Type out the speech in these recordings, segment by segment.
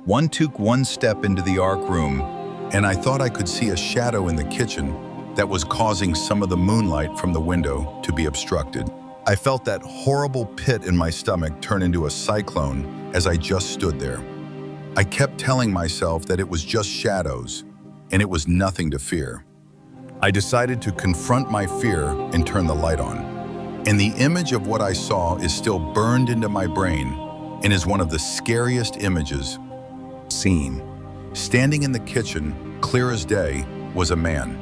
One took one step into the ark room, and I thought I could see a shadow in the kitchen that was causing some of the moonlight from the window to be obstructed. I felt that horrible pit in my stomach turn into a cyclone as I just stood there. I kept telling myself that it was just shadows, and it was nothing to fear. I decided to confront my fear and turn the light on. And the image of what I saw is still burned into my brain and is one of the scariest images seen. Standing in the kitchen, clear as day, was a man.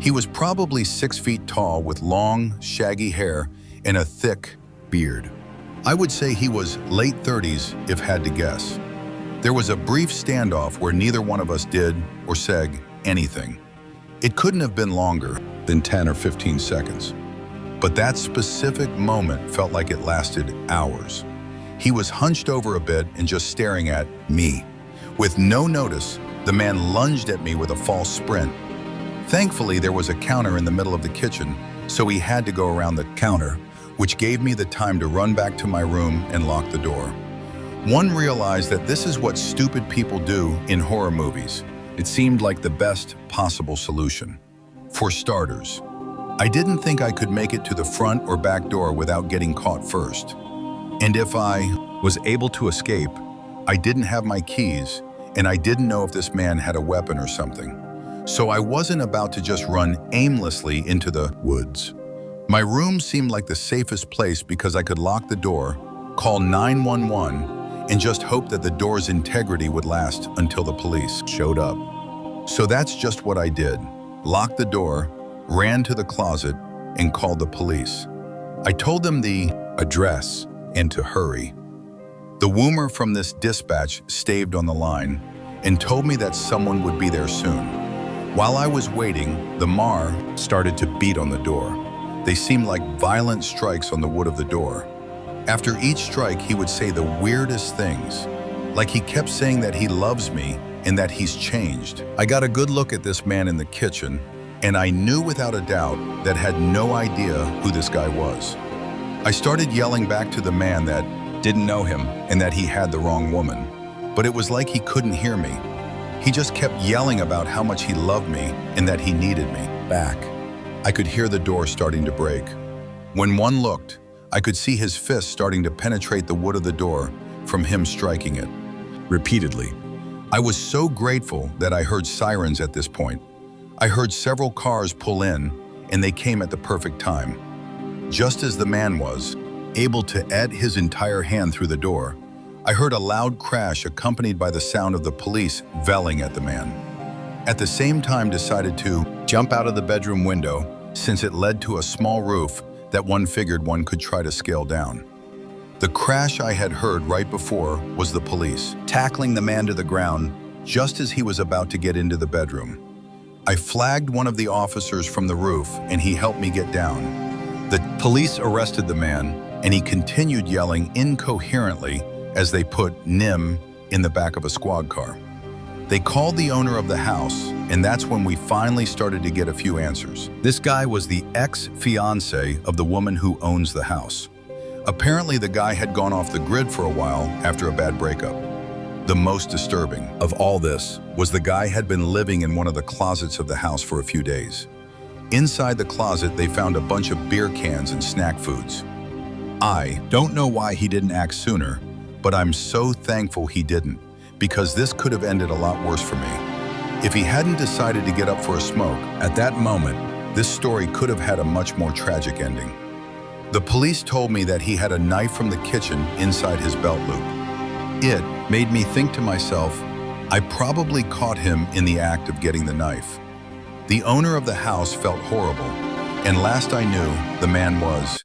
He was probably 6 feet tall with long, shaggy hair and a thick beard. I would say he was late 30s if had to guess. There was a brief standoff where neither one of us did or said anything. It couldn't have been longer than 10 or 15 seconds. But that specific moment felt like it lasted hours. He was hunched over a bit and just staring at me. With no notice, the man lunged at me with a false sprint. Thankfully, there was a counter in the middle of the kitchen, so he had to go around the counter, which gave me the time to run back to my room and lock the door. One realized that this is what stupid people do in horror movies. It seemed like the best possible solution. For starters, I didn't think I could make it to the front or back door without getting caught first. And if I was able to escape, I didn't have my keys, and I didn't know if this man had a weapon or something. So I wasn't about to just run aimlessly into the woods. My room seemed like the safest place because I could lock the door, call 911, and just hope that the door's integrity would last until the police showed up. So that's just what I did. Locked the door, ran to the closet, and called the police. I told them the address and to hurry. The woomer from this dispatch staved on the line and told me that someone would be there soon. While I was waiting, the MAR started to beat on the door. They seemed like violent strikes on the wood of the door. After each strike, he would say the weirdest things, like he kept saying that he loves me and that he's changed. I got a good look at this man in the kitchen, and I knew without a doubt that had no idea who this guy was. I started yelling back to the man that didn't know him and that he had the wrong woman, but it was like he couldn't hear me. He just kept yelling about how much he loved me and that he needed me back. I could hear the door starting to break. When one looked, I could see his fist starting to penetrate the wood of the door from him striking it repeatedly. I was so grateful that I heard sirens at this point. I heard several cars pull in, and they came at the perfect time. Just as the man was able to add his entire hand through the door, I heard a loud crash accompanied by the sound of the police velling at the man. At the same time, decided to jump out of the bedroom window since it led to a small roof that one figured one could try to scale down. The crash I had heard right before was the police tackling the man to the ground just as he was about to get into the bedroom. I flagged one of the officers from the roof and he helped me get down. The police arrested the man and he continued yelling incoherently as they put Nim in the back of a squad car. They called the owner of the house, and that's when we finally started to get a few answers. This guy was the ex-fiance of the woman who owns the house. Apparently, the guy had gone off the grid for a while after a bad breakup. The most disturbing of all this was the guy had been living in one of the closets of the house for a few days. Inside the closet, they found a bunch of beer cans and snack foods. I don't know why he didn't act sooner, but I'm so thankful he didn't, because this could have ended a lot worse for me. If he hadn't decided to get up for a smoke, at that moment, this story could have had a much more tragic ending. The police told me that he had a knife from the kitchen inside his belt loop. It made me think to myself, I probably caught him in the act of getting the knife. The owner of the house felt horrible, and last I knew, the man was